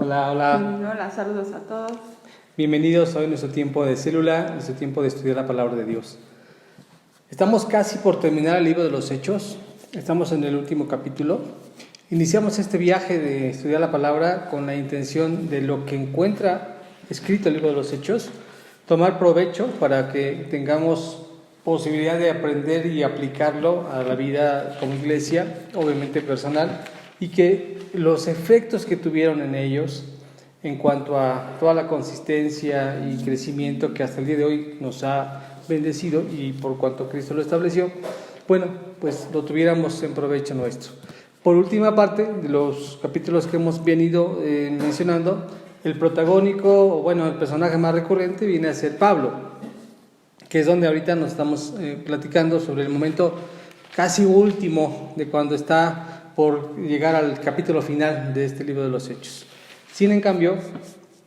Hola, hola. Hola, saludos a todos. Bienvenidos hoy a nuestro tiempo de célula, nuestro tiempo de estudiar la palabra de Dios. Estamos casi por terminar el libro de los Hechos. Estamos en el último capítulo. Iniciamos este viaje de estudiar la palabra con la intención de lo que encuentra escrito el libro de los Hechos, tomar provecho para que tengamos posibilidad de aprender y aplicarlo a la vida como iglesia, obviamente personal, y que los efectos que tuvieron en ellos en cuanto a toda la consistencia y crecimiento que hasta el día de hoy nos ha bendecido y por cuanto Cristo lo estableció, bueno, pues lo tuviéramos en provecho nuestro. Por última parte de los capítulos que hemos venido mencionando, el protagónico, o el personaje más recurrente viene a ser Pablo, que es donde ahorita nos estamos platicando sobre el momento casi último de cuando está por llegar al capítulo final de este libro de los Hechos. Sin en cambio,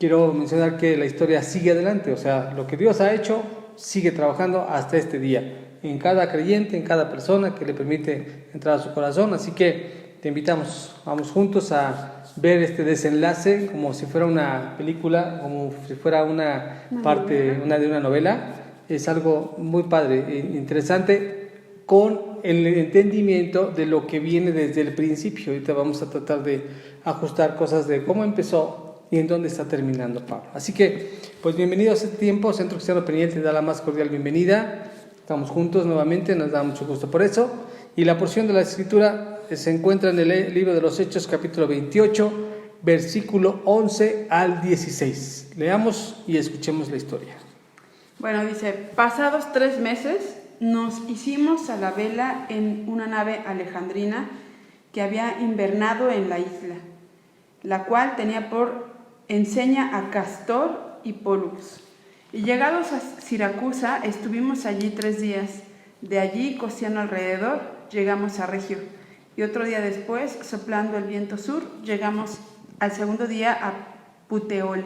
quiero mencionar que la historia sigue adelante, o sea, lo que Dios ha hecho sigue trabajando hasta este día, en cada creyente, en cada persona que le permite entrar a su corazón, así que te invitamos, vamos juntos a ver este desenlace como si fuera una película, como si fuera una parte de una novela. Es algo muy padre, interesante, con el entendimiento de lo que viene desde el principio. Ahorita vamos a tratar de ajustar cosas de cómo empezó y en dónde está terminando Pablo. Así que, pues bienvenidos a este tiempo. Centro Cristiano Peniel te da la más cordial bienvenida. Estamos juntos nuevamente, nos da mucho gusto por eso. Y la porción de la Escritura se encuentra en el libro de los Hechos, capítulo 28, versículo 11 al 16. Leamos y escuchemos la historia. Bueno, dice, pasados 3 meses nos hicimos a la vela en una nave alejandrina que había invernado en la isla, la cual tenía por enseña a Cástor y Pólux. Y llegados a Siracusa, estuvimos allí 3 días. De allí, costeando alrededor, llegamos a Regio. Y otro día después, soplando el viento sur, llegamos al segundo día a Puteoli,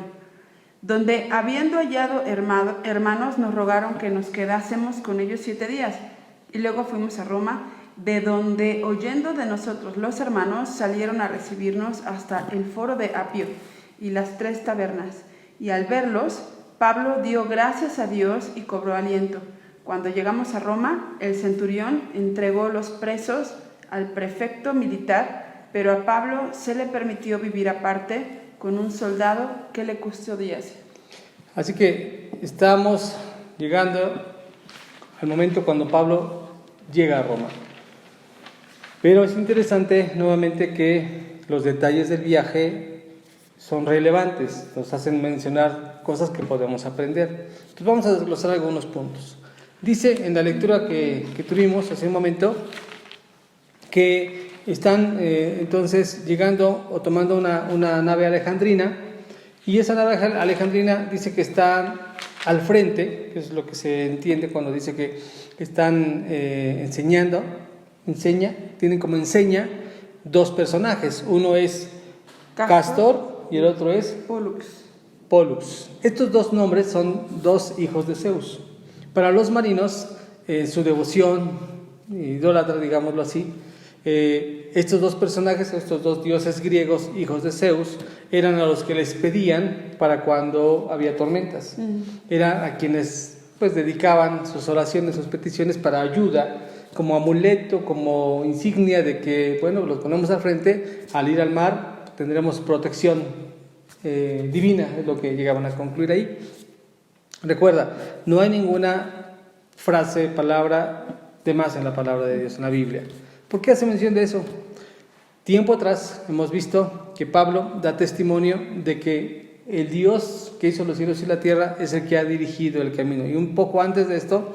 donde, habiendo hallado hermanos, nos rogaron que nos quedásemos con ellos 7 días. Y luego fuimos a Roma, de donde, oyendo de nosotros los hermanos, salieron a recibirnos hasta el foro de Apio y las 3 tabernas. Y al verlos, Pablo dio gracias a Dios y cobró aliento. Cuando llegamos a Roma, el centurión entregó los presos al prefecto militar, pero a Pablo se le permitió vivir aparte con un soldado que le custodiase. Así que estamos llegando al momento cuando Pablo llega a Roma. Pero es interesante nuevamente que los detalles del viaje son relevantes, nos hacen mencionar cosas que podemos aprender. Entonces vamos a desglosar algunos puntos. Dice en la lectura que tuvimos hace un momento que están entonces llegando o tomando una nave alejandrina, y esa nave alejandrina dice que está al frente, que es lo que se entiende cuando dice que están tienen como enseña 2 personajes, uno es Cástor y el otro es Pólux. Estos 2 nombres son 2 hijos de Zeus. Para los marinos, su devoción idólatra, digámoslo así, estos 2 personajes, estos 2 dioses griegos, hijos de Zeus, eran a los que les pedían para cuando había tormentas. Eran a quienes pues dedicaban sus oraciones, sus peticiones para ayuda, como amuleto, como insignia de que, los ponemos al frente, al ir al mar tendremos protección divina, es lo que llegaban a concluir ahí. Recuerda, no hay ninguna frase, palabra de más en la palabra de Dios, en la Biblia. ¿Por qué hace mención de eso? Tiempo atrás hemos visto que Pablo da testimonio de que el Dios que hizo los cielos y la tierra es el que ha dirigido el camino. Y un poco antes de esto,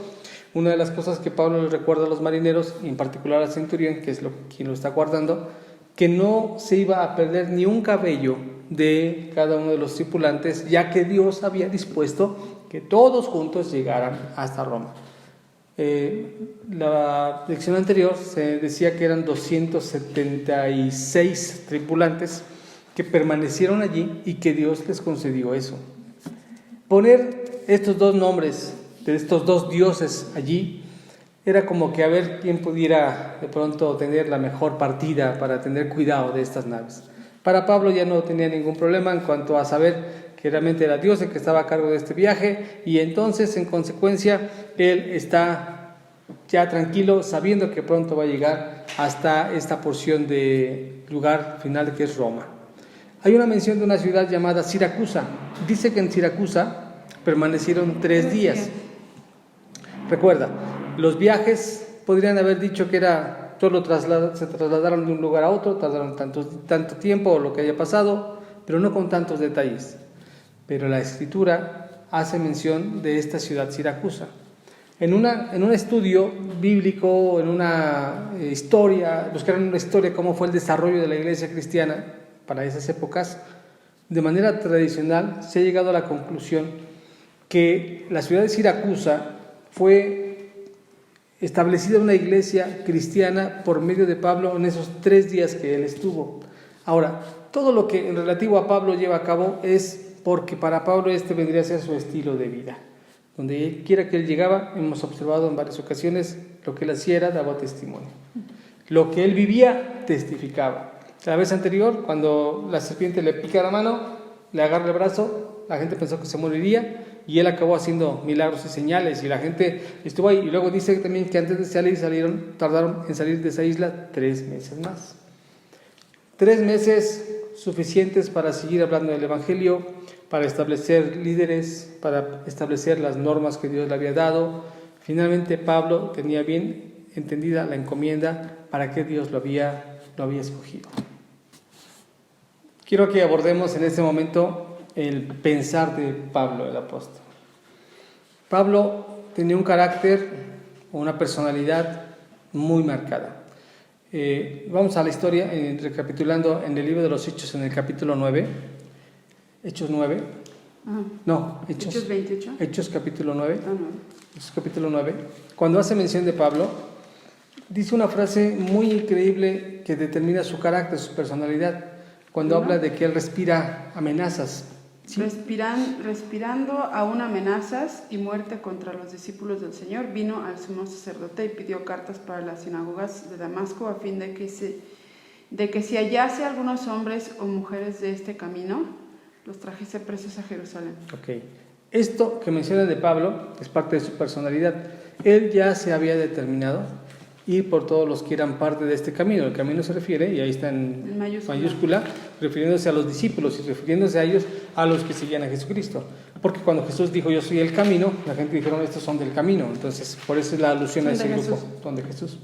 una de las cosas que Pablo les recuerda a los marineros, y en particular al centurión, que es quien lo está guardando, que no se iba a perder ni un cabello de cada uno de los tripulantes, ya que Dios había dispuesto que todos juntos llegaran hasta Roma. La lección anterior se decía que eran 276 tripulantes que permanecieron allí y que Dios les concedió eso. Poner estos 2 nombres de estos 2 dioses allí era como que a ver quién pudiera de pronto tener la mejor partida para tener cuidado de estas naves. Para Pablo ya no tenía ningún problema en cuanto a saber que realmente era Dios el que estaba a cargo de este viaje, y entonces en consecuencia él está ya tranquilo sabiendo que pronto va a llegar hasta esta porción de lugar final que es Roma. Hay una mención de una ciudad llamada Siracusa. Dice que en Siracusa permanecieron 3 días. Recuerda, los viajes podrían haber dicho que era se trasladaron de un lugar a otro, tardaron tanto tiempo o lo que haya pasado, pero no con tantos detalles. Pero la Escritura hace mención de esta ciudad Siracusa. En un estudio bíblico, en una historia, buscaron una historia, cómo fue el desarrollo de la iglesia cristiana para esas épocas, de manera tradicional se ha llegado a la conclusión que la ciudad de Siracusa fue establecida una iglesia cristiana por medio de Pablo en esos 3 días que él estuvo. Ahora, todo lo que en relativo a Pablo lleva a cabo es porque para Pablo este vendría a ser su estilo de vida. Donde quiera que él llegaba, hemos observado en varias ocasiones, lo que él hacía era daba testimonio. Lo que él vivía, testificaba. La vez anterior, cuando la serpiente le pica la mano, le agarra el brazo, la gente pensó que se moriría, y él acabó haciendo milagros y señales, y la gente estuvo ahí. Y luego dice también que antes de salir, tardaron en salir de esa isla 3 meses más. 3 meses suficientes para seguir hablando del Evangelio, para establecer líderes, para establecer las normas que Dios le había dado. Finalmente Pablo tenía bien entendida la encomienda para que Dios lo había escogido. Quiero que abordemos en este momento el pensar de Pablo, el apóstol. Pablo tenía un carácter o una personalidad muy marcada. Vamos a la historia, recapitulando en el libro de los Hechos, en el capítulo 9. Hechos 9. No, Hechos 28. Hechos capítulo 9. Hechos capítulo 9. Cuando hace mención de Pablo, dice una frase muy increíble que determina su carácter, su personalidad. Cuando habla de que él respira amenazas. ¿Sí? Respirando aún amenazas y muerte contra los discípulos del Señor, vino al sumo sacerdote y pidió cartas para las sinagogas de Damasco a fin de que si hallase algunos hombres o mujeres de este camino, los trajese presos a Jerusalén. Ok. Esto que menciona de Pablo es parte de su personalidad. Él ya se había determinado ir por todos los que eran parte de este camino. El camino se refiere, y ahí está en mayúscula, refiriéndose a los discípulos y refiriéndose a ellos, a los que seguían a Jesucristo. Porque cuando Jesús dijo, yo soy el camino, la gente dijeron, estos son del camino. Entonces, por eso es la alusión a ese grupo, son de Jesús.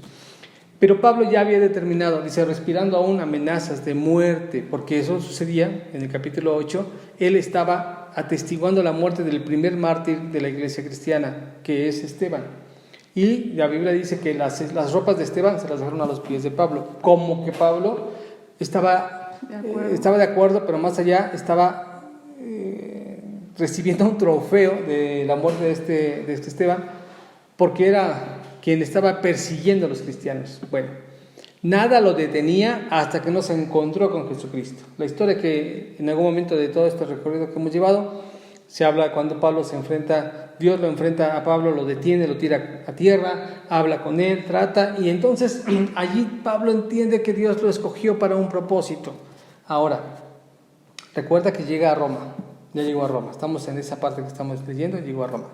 Pero Pablo ya había determinado, dice, respirando aún amenazas de muerte, porque eso sucedía en el capítulo 8, él estaba atestiguando la muerte del primer mártir de la iglesia cristiana, que es Esteban. Y la Biblia dice que las ropas de Esteban se las dejaron a los pies de Pablo, como que Pablo estaba de acuerdo, pero más allá estaba recibiendo un trofeo de la muerte de este Esteban, porque era quien estaba persiguiendo a los cristianos. Bueno, nada lo detenía hasta que no se encontró con Jesucristo. La historia que en algún momento de todo este recorrido que hemos llevado, se habla cuando Pablo se enfrenta, Dios lo enfrenta a Pablo, lo detiene, lo tira a tierra, habla con él, trata, y entonces allí Pablo entiende que Dios lo escogió para un propósito. Ahora, recuerda que llega a Roma, ya llegó a Roma, estamos en esa parte que estamos leyendo, llegó a Roma.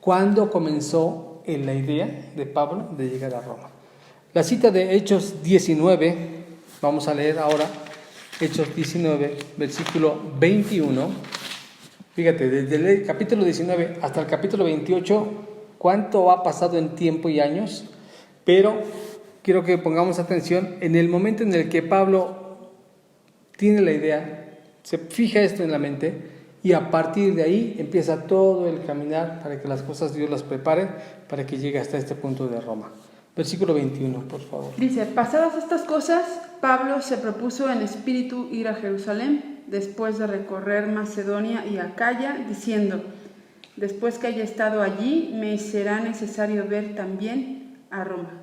¿Cuándo comenzó la idea de Pablo de llegar a Roma? La cita de Hechos 19, vamos a leer ahora, Hechos 19, versículo 21. Fíjate, desde el capítulo 19 hasta el capítulo 28, ¿cuánto ha pasado en tiempo y años? Pero quiero que pongamos atención en el momento en el que Pablo tiene la idea, se fija esto en la mente, y a partir de ahí empieza todo el caminar para que las cosas Dios las prepare para que llegue hasta este punto de Roma. Versículo 21, por favor. Dice, pasadas estas cosas, Pablo se propuso en espíritu ir a Jerusalén, después de recorrer Macedonia y Acaya, diciendo, después que haya estado allí, me será necesario ver también a Roma.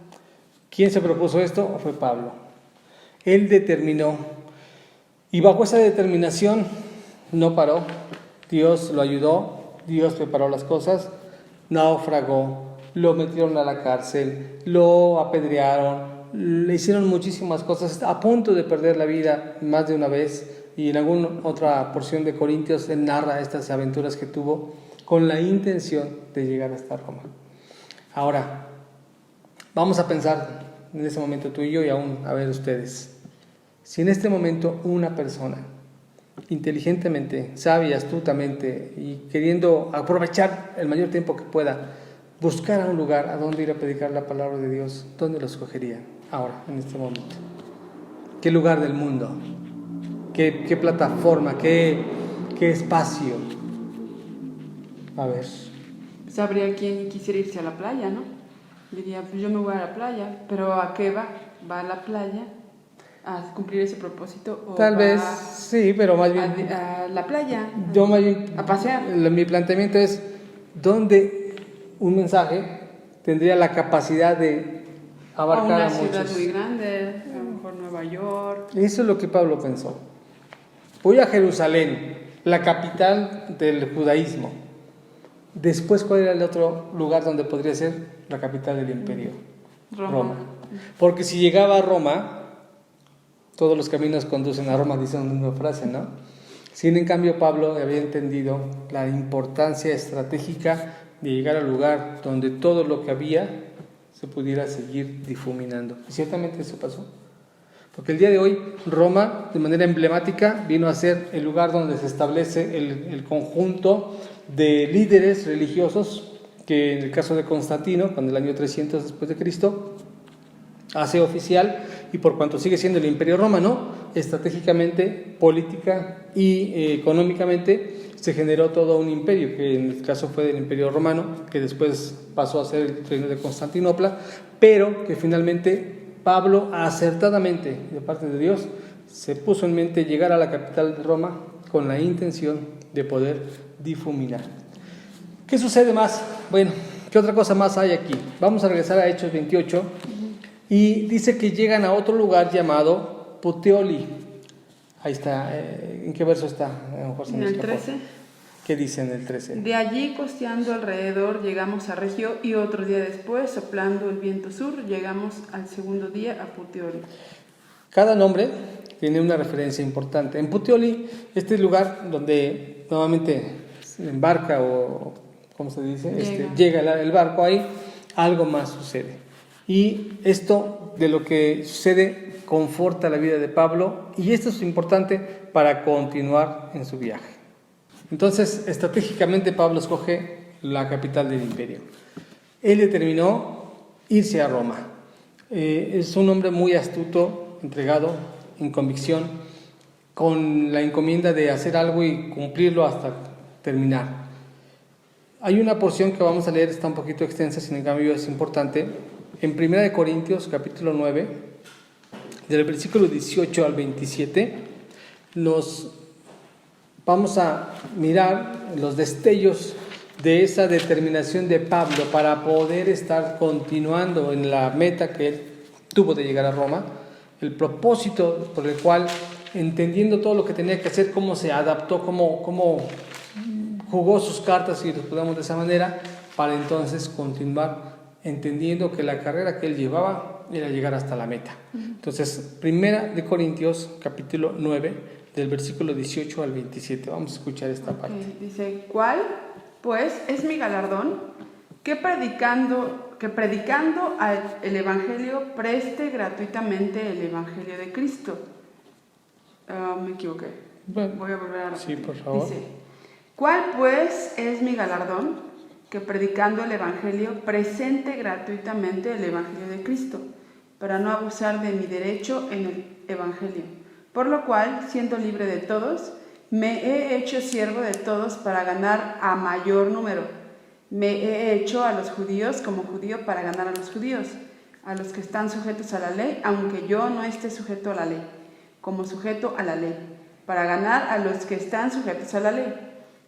¿Quién se propuso esto? Fue Pablo. Él determinó, y bajo esa determinación no paró. Dios lo ayudó, Dios preparó las cosas, naufragó, lo metieron a la cárcel, lo apedrearon, le hicieron muchísimas cosas, a punto de perder la vida más de una vez, y en alguna otra porción de Corintios él narra estas aventuras que tuvo con la intención de llegar hasta Roma. Ahora, vamos a pensar en ese momento tú y yo, y aún a ver ustedes, si en este momento una persona inteligentemente, sabia, astutamente y queriendo aprovechar el mayor tiempo que pueda, buscar a un lugar a donde ir a predicar la palabra de Dios, ¿dónde lo escogería ahora, en este momento? ¿Qué lugar del mundo? ¿Qué plataforma? ¿Qué espacio? A ver. Pues habría quien quisiera irse a la playa, ¿no? Diría, pues yo me voy a la playa, pero ¿a qué va? ¿Va a la playa a cumplir ese propósito? ¿O tal vez, sí, pero más bien... a la playa? Yo más bien... ¿A pasear? Mi planteamiento es, ¿dónde un mensaje tendría la capacidad de abarcar a muchos? A una ciudad muy grande, a lo mejor Nueva York. Eso es lo que Pablo pensó. Voy a Jerusalén, la capital del judaísmo. Después, ¿cuál era el otro lugar donde podría ser la capital del imperio? Roma. Porque si llegaba a Roma, todos los caminos conducen a Roma, dice una misma frase, ¿no? Sin en cambio, Pablo había entendido la importancia estratégica de llegar al lugar donde todo lo que había se pudiera seguir difuminando. Y ciertamente eso pasó. Porque el día de hoy Roma, de manera emblemática, vino a ser el lugar donde se establece el conjunto de líderes religiosos que en el caso de Constantino, cuando el año 300 después de Cristo, hace oficial, y por cuanto sigue siendo el Imperio Romano, estratégicamente, política y económicamente se generó todo un imperio, que en el caso fue del Imperio Romano, que después pasó a ser el reino de Constantinopla, pero que finalmente Pablo, acertadamente de parte de Dios, se puso en mente llegar a la capital de Roma con la intención de poder difuminar. ¿Qué sucede más? Bueno, ¿qué otra cosa más hay aquí? Vamos a regresar a Hechos 28 y dice que llegan a otro lugar llamado Puteoli. Ahí está, ¿en qué verso está? A lo mejor se en el 13. ¿Qué dice en el 13? De allí, costeando alrededor, llegamos a Regio, y otro día después, soplando el viento sur, llegamos al segundo día a Puteoli. Cada nombre tiene una referencia importante. En Puteoli, este lugar donde nuevamente se embarca o, ¿cómo se dice? Llega el barco ahí, algo más sucede. Y esto de lo que sucede conforta la vida de Pablo, y esto es importante para continuar en su viaje. Entonces, estratégicamente Pablo escoge la capital del imperio. Él determinó irse a Roma. Es un hombre muy astuto, entregado, en convicción, con la encomienda de hacer algo y cumplirlo hasta terminar. Hay una porción que vamos a leer, está un poquito extensa, sin embargo es importante. En 1 Corintios, capítulo 9, del versículo 18 al 27, nos vamos a mirar los destellos de esa determinación de Pablo para poder estar continuando en la meta que él tuvo de llegar a Roma, el propósito por el cual, entendiendo todo lo que tenía que hacer, cómo se adaptó, cómo jugó sus cartas, si lo podemos de esa manera, para entonces continuar entendiendo que la carrera que él llevaba era llegar hasta la meta. Entonces, 1 Corintios, capítulo 9, del versículo 18 al 27. Vamos a escuchar esta parte. Dice, ¿cuál? Pues es mi galardón, que predicando el Evangelio, preste gratuitamente el Evangelio de Cristo. Me equivoqué. Bueno, voy a volver a repetir. Sí, por favor. Dice, ¿cuál pues es mi galardón? Que predicando el Evangelio, presente gratuitamente el Evangelio de Cristo, para no abusar de mi derecho en el Evangelio. Por lo cual, siendo libre de todos, me he hecho siervo de todos para ganar a mayor número. Me he hecho a los judíos como judío para ganar a los judíos, a los que están sujetos a la ley, aunque yo no esté sujeto a la ley, como sujeto a la ley, para ganar a los que están sujetos a la ley,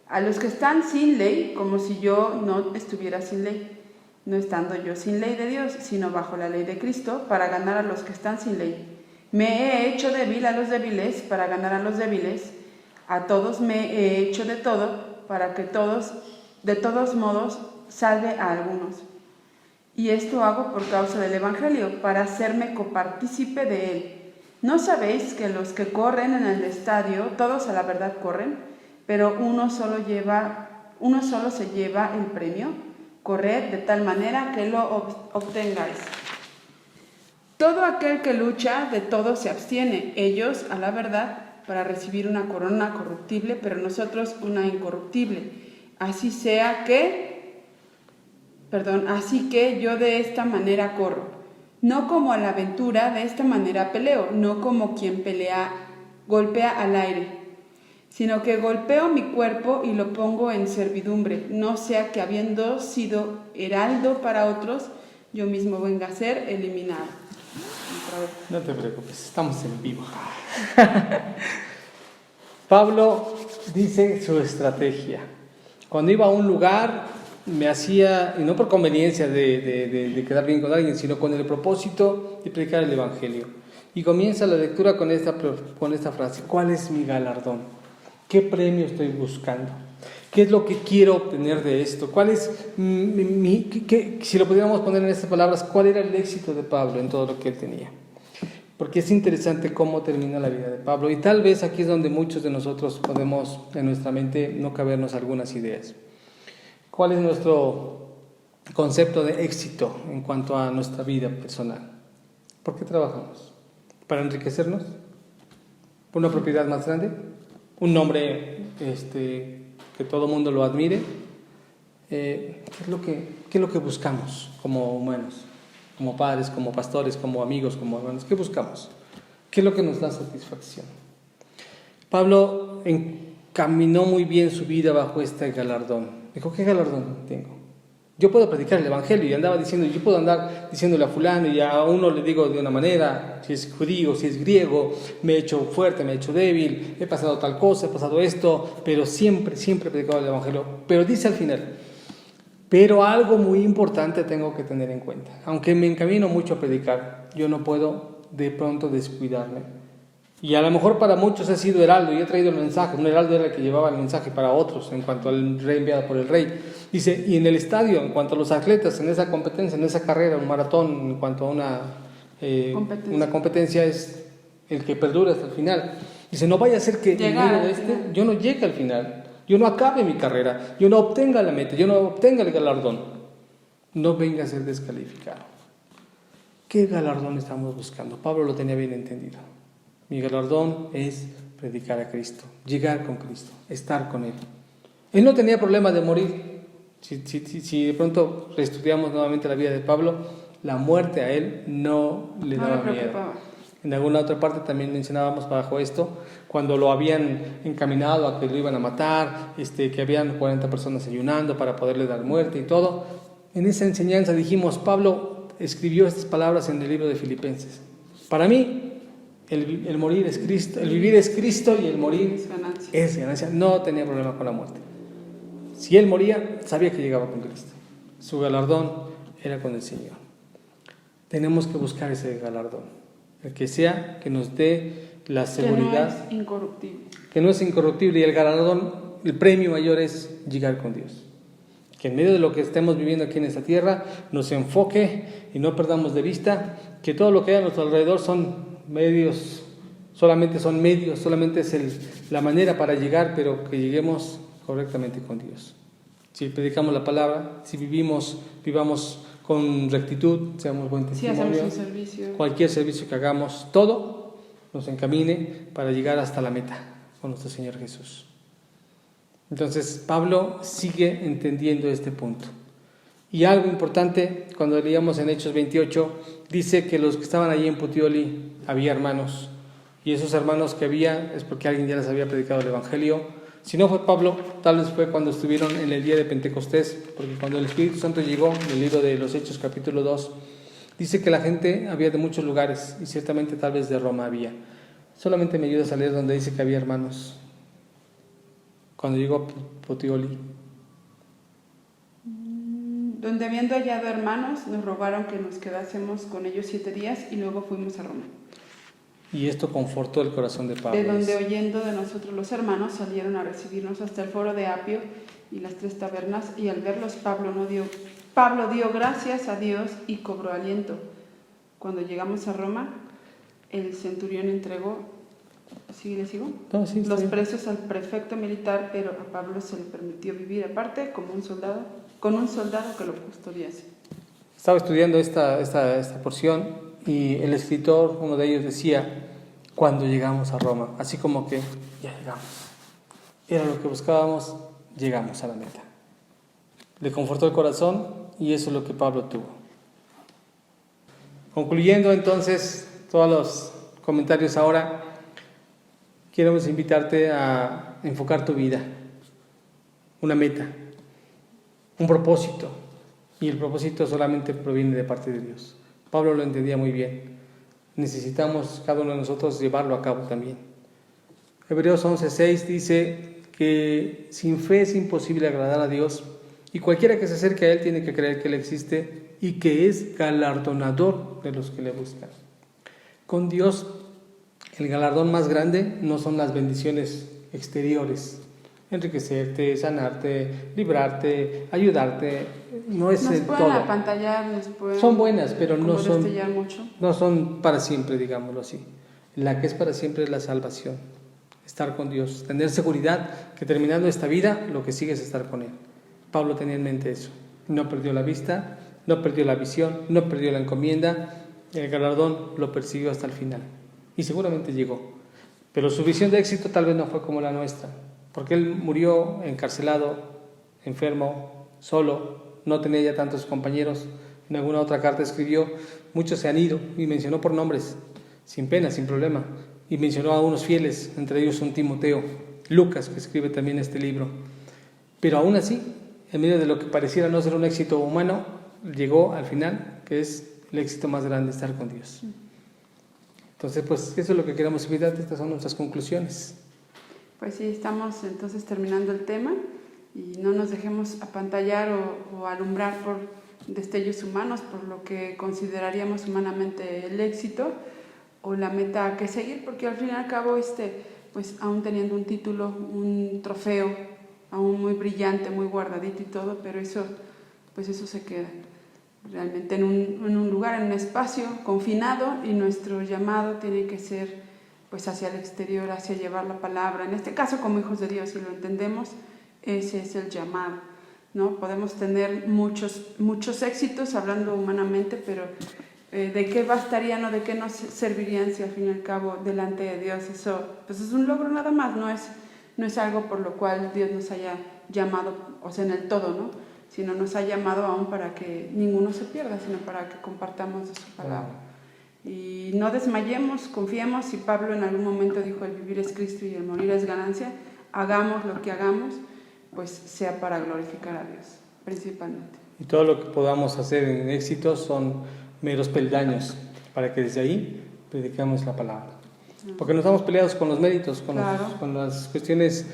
a los que están sin ley, como si yo no estuviera sin ley, no estando yo sin ley de Dios, sino bajo la ley de Cristo, para ganar a los que están sin ley. Me he hecho débil a los débiles para ganar a los débiles. A todos me he hecho de todo para que todos, de todos modos, salve a algunos. y esto hago por causa del Evangelio, para hacerme copartícipe de él. ¿No sabéis que los que corren en el estadio, todos a la verdad corren, pero uno solo se lleva el premio? Corred de tal manera que lo obtengáis. Todo aquel que lucha, de todo se abstiene, ellos a la verdad, para recibir una corona corruptible, pero nosotros una incorruptible. Así que yo de esta manera corro, no como a la aventura, de esta manera peleo, no como quien golpea al aire, sino que golpeo mi cuerpo y lo pongo en servidumbre, no sea que habiendo sido heraldo para otros, yo mismo venga a ser eliminado. No te preocupes, estamos en vivo. Pablo dice su estrategia. Cuando iba a un lugar, me hacía, y no por conveniencia de quedar bien con alguien, sino con el propósito de predicar el Evangelio. Y comienza la lectura con esta frase: ¿cuál es mi galardón? ¿Qué premio estoy buscando? ¿Qué es lo que quiero obtener de esto? ¿Cuál es si lo pudiéramos poner en estas palabras, cuál era el éxito de Pablo en todo lo que él tenía? Porque es interesante cómo termina la vida de Pablo, y tal vez aquí es donde muchos de nosotros podemos en nuestra mente no cabernos algunas ideas. ¿Cuál es nuestro concepto de éxito en cuanto a nuestra vida personal? ¿Por qué trabajamos? ¿Para enriquecernos? ¿Por una propiedad más grande? ¿Un nombre que todo el mundo lo admire? ¿Qué es lo que buscamos como humanos? Como padres, como pastores, como amigos, como hermanos, ¿qué buscamos? ¿Qué es lo que nos da satisfacción? Pablo encaminó muy bien su vida bajo este galardón. Dijo: ¿qué galardón tengo? Yo puedo predicar el Evangelio, y andaba diciendo, yo puedo andar diciéndole a fulano, y a uno le digo de una manera, si es judío, si es griego, me he hecho fuerte, me he hecho débil, he pasado tal cosa, he pasado esto, pero siempre he predicado el Evangelio. Pero dice al final: pero algo muy importante tengo que tener en cuenta. Aunque me encamino mucho a predicar, yo no puedo de pronto descuidarme. Y a lo mejor para muchos he sido heraldo y he traído el mensaje. Un heraldo era el que llevaba el mensaje para otros en cuanto al rey enviado por el rey. Dice, y en el estadio, en cuanto a los atletas, en esa competencia, en esa carrera, un maratón, en cuanto a una competencia, es el que perdura hasta el final. Dice, no vaya a ser que en medio de yo no llegue al final. Yo no acabe mi carrera, yo no obtenga la meta, yo no obtenga el galardón. No venga a ser descalificado. ¿Qué galardón estamos buscando? Pablo lo tenía bien entendido. Mi galardón es predicar a Cristo, llegar con Cristo, estar con Él. Él no tenía problema de morir. Si de pronto reestudiamos nuevamente la vida de Pablo, la muerte a él no le daba miedo. En alguna otra parte también mencionábamos bajo esto, cuando lo habían encaminado a que lo iban a matar, que habían 40 personas ayunando para poderle dar muerte y todo. En esa enseñanza dijimos, Pablo escribió estas palabras en el libro de Filipenses. Para mí, el morir es Cristo, el vivir es Cristo y el morir es ganancia. No tenía problema con la muerte. Si él moría, sabía que llegaba con Cristo. Su galardón era con el Señor. Tenemos que buscar ese galardón. El que sea, que nos dé la seguridad. Que no es incorruptible. Y el galardón, el premio mayor es llegar con Dios. Que en medio de lo que estemos viviendo aquí en esta tierra, nos enfoque y no perdamos de vista que todo lo que hay a nuestro alrededor son medios, solamente es la manera para llegar, pero que lleguemos correctamente con Dios. Si predicamos la palabra, si vivamos con rectitud, seamos buen testimonio, hacemos un servicio. Cualquier servicio que hagamos, todo nos encamine para llegar hasta la meta con nuestro Señor Jesús. Entonces Pablo sigue entendiendo este punto. Y algo importante, cuando leíamos en Hechos 28, dice que los que estaban allí en Puteoli había hermanos, y esos hermanos que había es porque alguien ya les había predicado el Evangelio. Si no fue Pablo, tal vez fue cuando estuvieron en el día de Pentecostés, porque cuando el Espíritu Santo llegó, en el libro de los Hechos capítulo 2, dice que la gente había de muchos lugares, y ciertamente tal vez de Roma había. Solamente me ayudas a leer donde dice que había hermanos cuando llegó a Puteoli. Donde habiendo hallado hermanos, nos rogaron que nos quedásemos con ellos 7 días y luego fuimos a Roma. Y esto confortó el corazón de Pablo. De donde oyendo de nosotros los hermanos salieron a recibirnos hasta el foro de Apio y las 3 tabernas, y al verlos Pablo no dio Pablo dio gracias a Dios y cobró aliento. Cuando llegamos a Roma, el centurión entregó, ¿sí le sigo? No, sí, los bien. presos al prefecto militar, pero a Pablo se le permitió vivir aparte como un soldado, con un soldado que lo custodiase. Estaba estudiando esta porción y el escritor, uno de ellos, decía, cuando llegamos a Roma, así como que ya llegamos. Era lo que buscábamos, llegamos a la meta. Le confortó el corazón y eso es lo que Pablo tuvo. Concluyendo entonces todos los comentarios ahora, queremos invitarte a enfocar tu vida, una meta, un propósito, y el propósito solamente proviene de parte de Dios. Pablo lo entendía muy bien. Necesitamos cada uno de nosotros llevarlo a cabo también. Hebreos 11:6 dice que sin fe es imposible agradar a Dios, y cualquiera que se acerque a Él tiene que creer que Él existe y que es galardonador de los que le buscan. Con Dios, el galardón más grande no son las bendiciones exteriores, enriquecerte, sanarte, librarte, ayudarte, no es Nos el pueden todo. apantallar, nos pueden Son buenas, pero como no son, destellar mucho. no son para siempre, digámoslo así. La que es para siempre es la salvación, estar con Dios, tener seguridad que terminando esta vida, lo que sigue es estar con Él. Pablo tenía en mente eso, no perdió la vista, no perdió la visión, no perdió la encomienda, el galardón lo persiguió hasta el final y seguramente llegó. Pero su visión de éxito tal vez no fue como la nuestra, porque él murió encarcelado, enfermo, solo, no tenía ya tantos compañeros. En alguna otra carta escribió, muchos se han ido, y mencionó por nombres, sin pena, sin problema, y mencionó a unos fieles, entre ellos un Timoteo, Lucas, que escribe también este libro. Pero aún así, en medio de lo que pareciera no ser un éxito humano, llegó al final, que es el éxito más grande, estar con Dios. Entonces, pues eso es lo que queremos invitarte, estas son nuestras conclusiones. Pues sí, estamos entonces terminando el tema y no nos dejemos apantallar o alumbrar por destellos humanos, por lo que consideraríamos humanamente el éxito o la meta que seguir, porque al fin y al cabo, pues aún teniendo un título, un trofeo, aún muy brillante, muy guardadito y todo, pero eso se queda realmente en un lugar, en un espacio confinado, y nuestro llamado tiene que ser pues hacia el exterior, hacia llevar la palabra. En este caso, como hijos de Dios, si lo entendemos, ese es el llamado, ¿no? Podemos tener muchos éxitos hablando humanamente, pero ¿de qué bastarían o de qué nos servirían si al fin y al cabo delante de Dios eso pues es un logro nada más? No es algo por lo cual Dios nos haya llamado, o sea, en el todo, ¿no? Sino nos ha llamado aún para que ninguno se pierda, sino para que compartamos de su palabra. Y no desmayemos, confiemos. Si Pablo en algún momento dijo el vivir es Cristo y el morir es ganancia, hagamos lo que hagamos, pues sea para glorificar a Dios, principalmente. Y todo lo que podamos hacer en éxito son meros peldaños para que desde ahí predicamos la palabra. Porque no estamos peleados con los méritos, con las cuestiones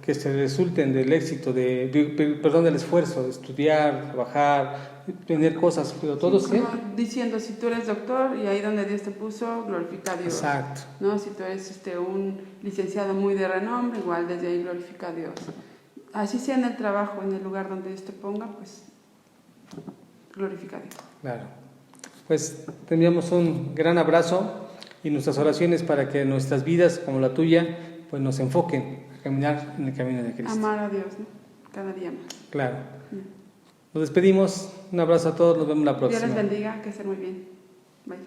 que se resulten del éxito, del esfuerzo, de estudiar, trabajar, tener cosas, pero todos sí, diciendo, si tú eres doctor y ahí donde Dios te puso, glorifica a Dios. Exacto. ¿No? Si tú eres un licenciado muy de renombre, igual desde ahí glorifica a Dios. Así sea en el trabajo, en el lugar donde Dios te ponga, pues glorifica a Dios. Claro. Pues te enviamos un gran abrazo y nuestras oraciones para que nuestras vidas, como la tuya, pues nos enfoquen a caminar en el camino de Cristo. Amar a Dios, ¿no? Cada día más. Claro. Nos despedimos. Un abrazo a todos. Nos vemos la próxima. Dios les bendiga. Que estén muy bien. Bye.